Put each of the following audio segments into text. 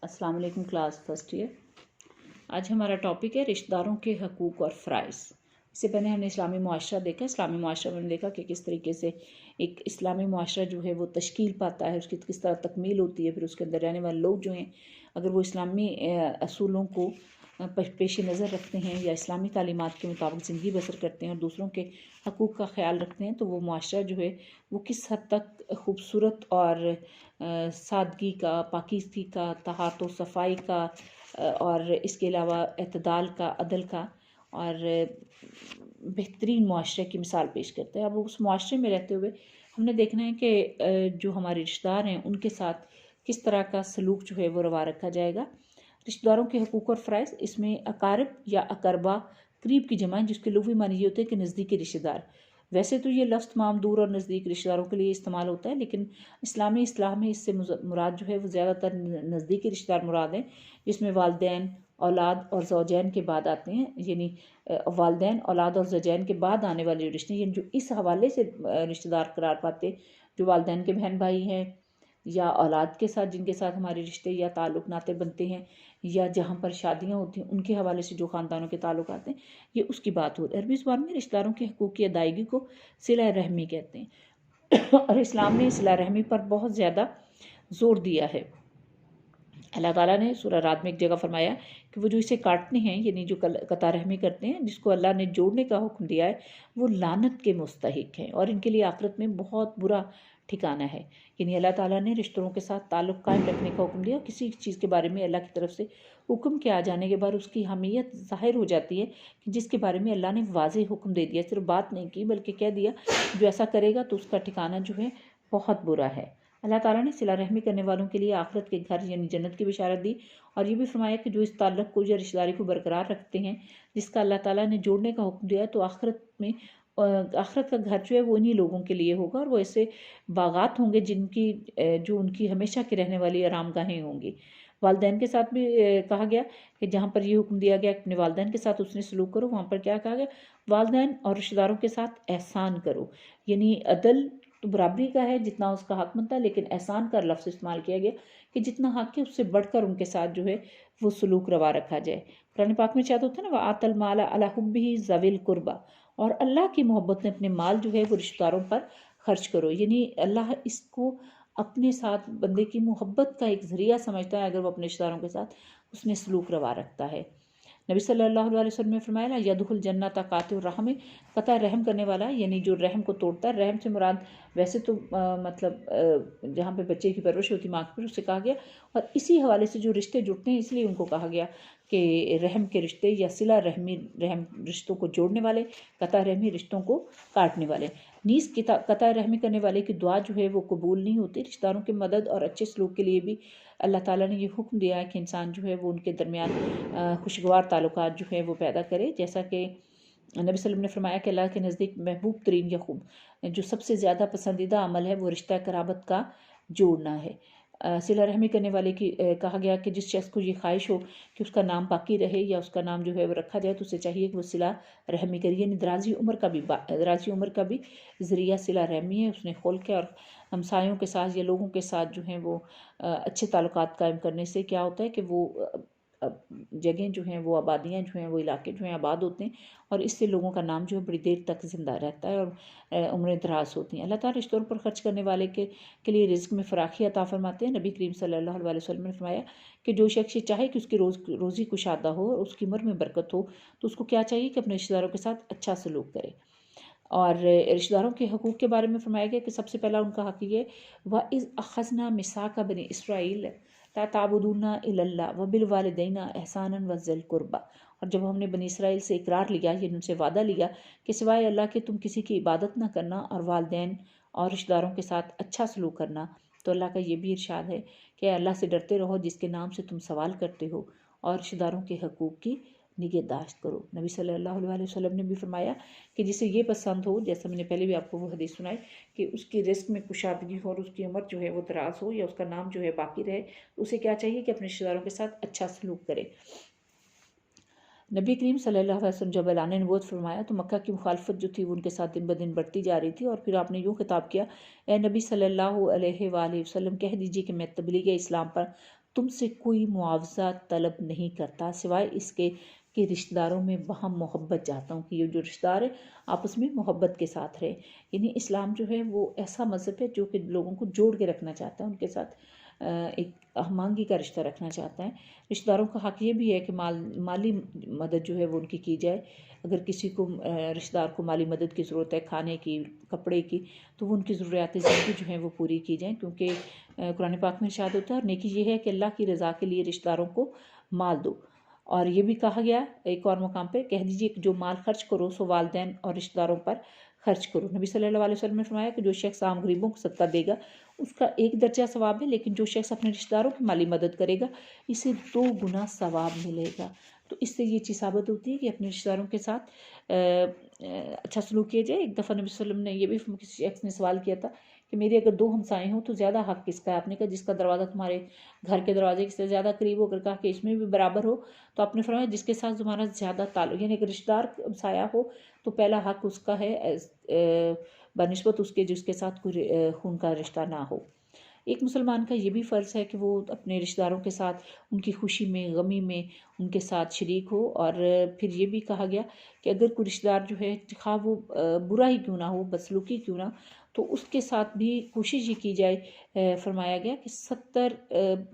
السلام علیکم class first year. آج ہمارا ٹاپک ہے رشتہ داروں کے حقوق اور فرائض۔ اس سے پہلے ہم نے اسلامی معاشرہ دیکھا۔ اسلامی معاشرہ میں نے دیکھا کہ کس طریقے سے ایک اسلامی معاشرہ جو ہے وہ تشکیل پاتا ہے، اس کی کس طرح تکمیل ہوتی ہے، پھر اس کے اندر رہنے والے لوگ جو ہیں اگر وہ اسلامی اصولوں کو پیش نظر رکھتے ہیں یا اسلامی تعلیمات کے مطابق زندگی بسر کرتے ہیں اور دوسروں کے حقوق کا خیال رکھتے ہیں تو وہ معاشرہ جو ہے وہ کس حد تک خوبصورت اور سادگی کا، پاکیزگی کا، طہارت و صفائی کا اور اس کے علاوہ اعتدال کا، عدل کا اور بہترین معاشرے کی مثال پیش کرتا ہے۔ اب اس معاشرے میں رہتے ہوئے ہم نے دیکھنا ہے کہ جو ہمارے رشتہ دار ہیں ان کے ساتھ کس طرح کا سلوک جو ہے وہ روا رکھا جائے گا۔ رشتہ داروں کے حقوق اور فرائض، اس میں اقارب یا اقربا قریب کی جمع ہے، جس کے لغوی معنی یہ ہوتے ہیں کہ نزدیکی رشتہ دار۔ ویسے تو یہ لفظ تمام دور اور نزدیک رشتہ داروں کے لیے استعمال ہوتا ہے، لیکن اسلامی اصطلاح میں اس سے مراد جو ہے وہ زیادہ تر نزدیکی رشتہ دار مراد ہیں، جس میں والدین، اولاد اور زوجین کے بعد آتے ہیں، یعنی والدین، اولاد اور زوجین کے بعد آنے والے جو رشتے، یعنی جو اس حوالے سے رشتہ دار قرار پاتے، جو والدین کے بہن بھائی ہیں یا اولاد کے ساتھ جن کے ساتھ ہمارے رشتے یا تعلق ناطے بنتے ہیں یا جہاں پر شادیاں ہوتی ہیں ان کے حوالے سے جو خاندانوں کے تعلقات ہیں، یہ اس کی بات ہوتی ہے۔ عربی زبان میں رشتہ داروں کے حقوق کی ادائیگی کو صلہ رحمی کہتے ہیں اور اسلام نے صلہ رحمی پر بہت زیادہ زور دیا ہے۔ اللہ تعالیٰ نے سورہ رعد میں ایک جگہ فرمایا کہ وہ جو اسے کاٹتے ہیں، یعنی جو قطع رحمی کرتے ہیں، جس کو اللہ نے جوڑنے کا حکم دیا ہے، وہ لعنت کے مستحق ہیں اور ان کے لیے آخرت میں بہت برا ٹھکانہ ہے۔ یعنی اللہ تعالیٰ نے رشتوں کے ساتھ تعلق قائم رکھنے کا حکم دیا، کسی چیز کے بارے میں اللہ کی طرف سے حکم کے آ جانے کے بعد اس کی اہمیت ظاہر ہو جاتی ہے کہ جس کے بارے میں اللہ نے واضح حکم دے دیا، صرف بات نہیں کی بلکہ کہہ دیا جو ایسا کرے گا تو اس کا ٹھکانہ جو ہے بہت برا ہے۔ اللہ تعالیٰ نے صلہ رحمی کرنے والوں کے لیے آخرت کے گھر یعنی جنت کی بشارت دی اور یہ بھی فرمایا کہ جو اس تعلق کو یا رشتہ داری کو برقرار رکھتے ہیں جس کا اللہ تعالیٰ نے جوڑنے کا حکم دیا ہے، تو آخرت کا گھر جو ہے وہ انہی لوگوں کے لیے ہوگا اور وہ ایسے باغات ہوں گے جو ان کی ہمیشہ کی رہنے والی آرام گاہیں ہوں گی۔ والدین کے ساتھ بھی کہا گیا کہ جہاں پر یہ حکم دیا گیا کہ اپنے والدین کے ساتھ اس نے سلوک کرو، وہاں پر کیا کہا گیا؟ والدین اور رشتہ داروں کے ساتھ احسان کرو۔ یعنی عدل تو برابری کا ہے جتنا اس کا حق بنتا ہے، لیکن احسان کا لفظ استعمال کیا گیا کہ جتنا حق ہے اس سے بڑھ کر ان کے ساتھ جو ہے وہ سلوک روا رکھا جائے۔ قرآن پاک میں چاہتا ہوتا ہے نا، وَآتَ الْمَالَ عَلَىٰ حُبِّهِ ذَوِي الْقُرْبَىٰ، اور اللہ کی محبت میں اپنے مال جو ہے وہ رشتہ داروں پر خرچ کرو۔ یعنی اللہ اس کو اپنے ساتھ بندے کی محبت کا ایک ذریعہ سمجھتا ہے اگر وہ اپنے رشتہ داروں کے ساتھ اس میں سلوک روا رکھتا ہے۔ نبی صلی اللہ علیہ وسلم نے فرمایا لا یدخل الجنۃ قاطع الرحم، قطع رحم کرنے والا، یعنی جو رحم کو توڑتا ہے۔ رحم سے مراد ویسے تو مطلب جہاں پہ بچے کی پرورش ہوتی ماں کی پرورش، سے کہا گیا، اور اسی حوالے سے جو رشتے جڑتے ہیں اس لیے ان کو کہا گیا کہ رحم کے رشتے یا صلہ رحمی، رحم رشتوں کو جوڑنے والے، قطع رحمی رشتوں کو کاٹنے والے۔ نیز قطع رحمی کرنے والے کی دعا جو ہے وہ قبول نہیں ہوتی۔ رشتہ داروں کی مدد اور اچھے سلوک کے لیے بھی اللہ تعالیٰ نے یہ حکم دیا ہے کہ انسان جو ہے وہ ان کے درمیان خوشگوار تعلقات جو ہے وہ پیدا کرے، جیسا کہ نبی صلی اللہ علیہ وسلم نے فرمایا کہ اللہ کے نزدیک محبوب ترین یا جو سب سے زیادہ پسندیدہ عمل ہے وہ رشتہ قرابت کا جوڑنا ہے۔ صلہ رحمی کرنے والے کی کہا گیا کہ جس شخص کو یہ خواہش ہو کہ اس کا نام باقی رہے یا اس کا نام جو ہے وہ رکھا جائے تو اسے چاہیے کہ وہ صلہ رحمی کرے، یعنی درازی عمر کا بھی ذریعہ صلہ رحمی ہے۔ اس نے کھول کے اور ہمسایوں کے ساتھ یا لوگوں کے ساتھ جو ہیں وہ اچھے تعلقات قائم کرنے سے کیا ہوتا ہے کہ وہ جگہیں جو ہیں وہ آبادیاں جو ہیں وہ علاقے جو ہیں آباد ہوتے ہیں اور اس سے لوگوں کا نام جو ہے بڑی دیر تک زندہ رہتا ہے اور عمریں دراز ہوتی ہیں۔ اللہ تعالیٰ رشتوں پر خرچ کرنے والے کے لیے رزق میں فراخی عطا فرماتے ہیں۔ نبی کریم صلی اللہ علیہ وسلم نے فرمایا کہ جو شخص یہ چاہے کہ اس کی روزی کشادہ ہو اور اس کی عمر میں برکت ہو تو اس کو کیا چاہیے کہ اپنے رشتہ داروں کے ساتھ اچھا سلوک کرے۔ اور رشتہ داروں کے حقوق کے بارے میں فرمایا گیا کہ سب سے پہلا ان کا حق یہ ہے وَإِذْ أَخَذْنَا مِيثَاقَ بَنِي إِسْرَائِيلَ لَا تَعْبُدُونَ إِلَّا اللَّهَ وَبِالْوَالِدَيْنِ إِحْسَانًا وَذِي الْقُرْبَىٰ، اور جب ہم نے بنی اسرائیل سے اقرار لیا، یعنی ان سے وعدہ لیا کہ سوائے اللہ کے تم کسی کی عبادت نہ کرنا اور والدین اور رشتہ داروں کے ساتھ اچھا سلوک کرنا، تو اللہ کا یہ بھی ارشاد ہے کہ اللہ سے ڈرتے رہو جس کے نام سے تم سوال کرتے ہو اور رشتہ داروں کے حقوق کی نگہداشت کرو۔ نبی صلی اللہ علیہ وسلم نے بھی فرمایا کہ جسے یہ پسند ہو، جیسا میں نے پہلے بھی آپ کو وہ حدیث سنائی کہ اس کی رزق میں کشادگی ہو اور اس کی عمر جو ہے وہ دراز ہو یا اس کا نام جو ہے باقی رہے، تو اسے کیا چاہیے کہ اپنے رشتہ داروں کے ساتھ اچھا سلوک کرے۔ نبی کریم صلی اللہ علیہ وسلم جب اعلان نبوت فرمایا تو مکہ کی مخالفت جو تھی وہ ان کے ساتھ دن بدن بڑھتی جا رہی تھی، اور پھر آپ نے یوں خطاب کیا، اے نبی صلی اللہ علیہ وآلہ وسلم، کہہ دیجیے کہ میں تبلیغ اسلام پر تم سے کوئی معاوضہ طلب نہیں کرتا سوائے اس کے کہ رشتہ داروں میں باہم محبت چاہتا ہوں، کہ یہ جو رشتہ دار ہے آپس میں محبت کے ساتھ رہے۔ یعنی اسلام جو ہے وہ ایسا مذہب ہے جو کہ لوگوں کو جوڑ کے رکھنا چاہتا ہے، ان کے ساتھ ایک ہمانگی کا رشتہ رکھنا چاہتا ہے۔ رشتہ داروں کا حق یہ بھی ہے کہ مالی مدد جو ہے وہ ان کی جائے۔ اگر کسی کو رشتہ دار کو مالی مدد کی ضرورت ہے، کھانے کی، کپڑے کی، تو وہ ان کی ضروریات زندگی جو ہیں وہ پوری کی جائیں، کیونکہ قرآن پاک میں ارشاد ہوتا ہے اور نیکی یہ ہے کہ اللہ کی رضا کے لیے رشتہ داروں کو مال دو۔ اور یہ بھی کہا گیا ایک اور مقام پہ، کہہ دیجئے کہ جو مال خرچ کرو سو والدین اور رشتہ داروں پر خرچ کرو۔ نبی صلی اللہ علیہ وسلم نے فرمایا کہ جو شخص عام غریبوں کو صدقہ دے گا اس کا 1 درجہ ثواب ہے، لیکن جو شخص اپنے رشتہ داروں کی مالی مدد کرے گا اسے 2 گنا ثواب ملے گا۔ تو اس سے یہ چیز ثابت ہوتی ہے کہ اپنے رشتہ داروں کے ساتھ اچھا سلوک کیا جائے۔ ایک دفعہ نبی صلی اللہ علیہ وسلم نے یہ بھی کسی شخص نے سوال کیا تھا کہ میرے اگر 2 ہمسائے ہوں تو زیادہ حق کس کا ہے؟ آپ نے کہا جس کا دروازہ تمہارے گھر کے دروازے سے زیادہ قریب ہو کر کہا کہ اس میں بھی برابر ہو، تو آپ نے فرمایا جس کے ساتھ تمہارا زیادہ تعلق، یعنی اگر رشتہ دار ہمسایہ ہو تو پہلا حق اس کا ہے بنسبت اس کے جس کے ساتھ کوئی خون کا رشتہ نہ ہو۔ ایک مسلمان کا یہ بھی فرض ہے کہ وہ اپنے رشتہ داروں کے ساتھ ان کی خوشی میں، غمی میں ان کے ساتھ شریک ہو۔ اور پھر یہ بھی کہا گیا کہ اگر کوئی رشتہ دار جو ہے خواہ وہ برا ہی کیوں نہ ہو، بدسلوکی کیوں نہ، تو اس کے ساتھ بھی کوشش یہ کی جائے، فرمایا گیا کہ 70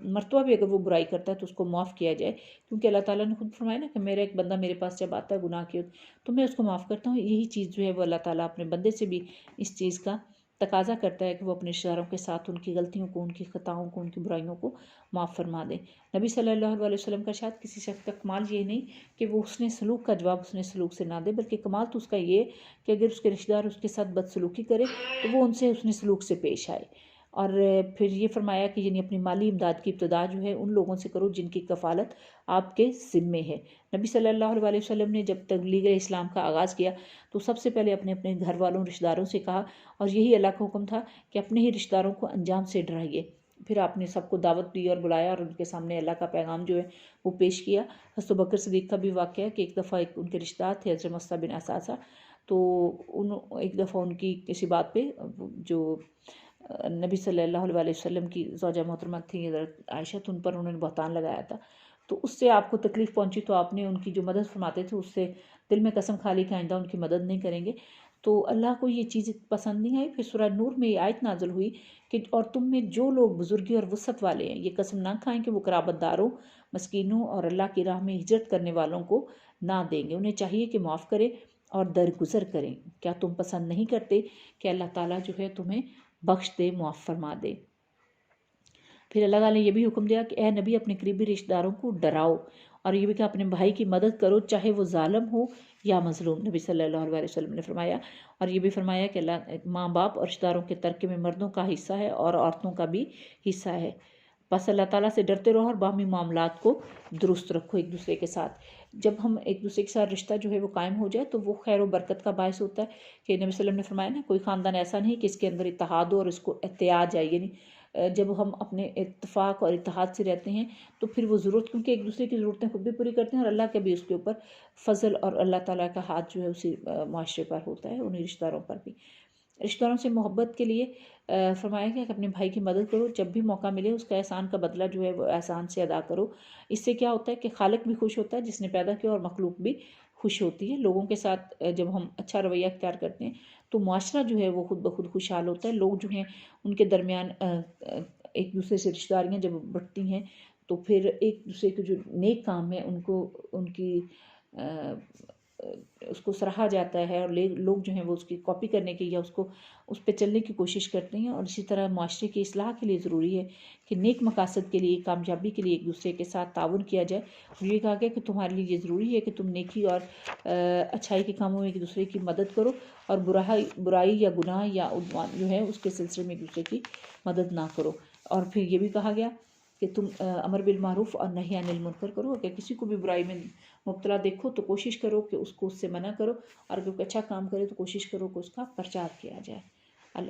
مرتبہ بھی اگر وہ برائی کرتا ہے تو اس کو معاف کیا جائے، کیونکہ اللہ تعالیٰ نے خود فرمایا نا کہ میرا ایک بندہ میرے پاس جب آتا ہے گناہ کے تو میں اس کو معاف کرتا ہوں۔ یہی چیز جو ہے وہ اللہ تعالیٰ اپنے بندے سے بھی اس چیز کا تقاضا کرتا ہے کہ وہ اپنے رشتہ داروں کے ساتھ ان کی غلطیوں کو، ان کی خطاؤں کو، ان کی برائیوں کو معاف فرما دے۔ نبی صلی اللہ علیہ وسلم کا ارشاد، کسی شخص کا کمال یہ نہیں کہ وہ حسن سلوک کا جواب حسن سلوک سے نہ دے، بلکہ کمال تو اس کا یہ ہے کہ اگر اس کے رشتہ دار اس کے ساتھ بدسلوکی کرے تو وہ ان سے حسن سلوک سے پیش آئے۔ اور پھر یہ فرمایا کہ یعنی اپنی مالی امداد کی ابتدا جو ہے ان لوگوں سے کرو جن کی کفالت آپ کے ذمے ہے۔ نبی صلی اللہ علیہ وسلم نے جب تبلیغ اسلام کا آغاز کیا تو سب سے پہلے اپنے گھر والوں، رشتہ داروں سے کہا، اور یہی اللہ کا حکم تھا کہ اپنے ہی رشتہ داروں کو انجام سے ڈرائیے۔ پھر آپ نے سب کو دعوت دی اور بلایا اور ان کے سامنے اللہ کا پیغام جو ہے وہ پیش کیا۔ حضرت بکر صدیق کا بھی واقعہ ہے کہ ایک دفعہ ان کے رشتہ دار تھے حضرت مصعب بن اساسہ، تو ایک دفعہ ان کی کسی بات پہ جو نبی صلی اللہ علیہ وسلم کی زوجہ محترمہ تھی حضرت عائشہ، تو ان پر انہوں نے بہتان لگایا تھا، تو اس سے آپ کو تکلیف پہنچی تو آپ نے ان کی جو مدد فرماتے تھے اس سے دل میں قسم کھا لی کہ آئندہ ان کی مدد نہیں کریں گے۔ تو اللہ کو یہ چیز پسند نہیں آئی۔ پھر سورہ نور میں یہ آیت نازل ہوئی کہ اور تم میں جو لوگ بزرگی اور وسعت والے ہیں یہ قسم نہ کھائیں کہ وہ قرابت داروں، مسکینوں اور اللہ کی راہ میں ہجرت کرنے والوں کو نہ دیں گے، انہیں چاہیے کہ معاف کریں اور درگزر کریں۔ کیا تم پسند نہیں کرتے کہ اللہ تعالیٰ جو ہے تمہیں بخش دے، معاف فرما دے؟ پھر اللہ تعالیٰ نے یہ بھی حکم دیا کہ اے نبی اپنے قریبی رشتہ داروں کو ڈراؤ، اور یہ بھی کہ اپنے بھائی کی مدد کرو چاہے وہ ظالم ہو یا مظلوم، نبی صلی اللہ علیہ وسلم نے فرمایا۔ اور یہ بھی فرمایا کہ ماں باپ اور رشتہ داروں کے ترکے میں مردوں کا حصہ ہے اور عورتوں کا بھی حصہ ہے، بس اللہ تعالیٰ سے ڈرتے رہو اور باہمی معاملات کو درست رکھو ایک دوسرے کے ساتھ۔ جب ہم ایک دوسرے کے ساتھ رشتہ جو ہے وہ قائم ہو جائے تو وہ خیر و برکت کا باعث ہوتا ہے، کہ نبی صلی اللہ علیہ وسلم نے فرمایا نا کوئی خاندان ایسا نہیں کہ اس کے اندر اتحاد ہو اور اس کو اتیاج آئے، یعنی جب ہم اپنے اتفاق اور اتحاد سے رہتے ہیں تو پھر وہ ضرورت، کیونکہ ایک دوسرے کی ضرورتیں خود بھی پوری کرتے ہیں اور اللہ کا بھی اس کے اوپر فضل اور اللہ تعالیٰ کا ہاتھ جو ہے اسی معاشرے پر ہوتا ہے، انہیں رشتہ داروں پر بھی۔ رشتہ داروں سے محبت کے لیے فرمایا گیا کہ اپنے بھائی کی مدد کرو، جب بھی موقع ملے اس کا احسان کا بدلہ جو ہے وہ احسان سے ادا کرو۔ اس سے کیا ہوتا ہے کہ خالق بھی خوش ہوتا ہے جس نے پیدا کیا، اور مخلوق بھی خوش ہوتی ہے۔ لوگوں کے ساتھ جب ہم اچھا رویہ اختیار کرتے ہیں تو معاشرہ جو ہے وہ خود بخود خوشحال ہوتا ہے۔ لوگ جو ہیں ان کے درمیان ایک دوسرے سے رشتہ داریاں جب بڑھتی ہیں تو پھر ایک دوسرے کے جو نیک کام ہے ان کی اس کو سراہا جاتا ہے، اور لوگ جو ہیں وہ اس کی کاپی کرنے کی یا اس پہ چلنے کی کوشش کرتے ہیں۔ اور اسی طرح معاشرے کی اصلاح کے لیے ضروری ہے کہ نیک مقاصد کے لیے، کامیابی کے لیے ایک دوسرے کے ساتھ تعاون کیا جائے۔ اور یہ کہا گیا کہ تمہارے لیے یہ ضروری ہے کہ تم نیکی اور اچھائی کے کاموں میں ایک دوسرے کی مدد کرو، اور برائی یا گناہ یا عدوان جو ہے اس کے سلسلے میں ایک دوسرے کی مدد نہ کرو۔ اور پھر یہ بھی کہا گیا کہ تم امر بالمعروف اور نہی عن المنکر کرو، اگر کسی کو بھی برائی میں مبتلا دیکھو تو کوشش کرو کہ اس کو اس سے منع کرو، اور اگر کوئی اچھا کام کرے تو کوشش کرو کہ اس کا پرچار کیا جائے۔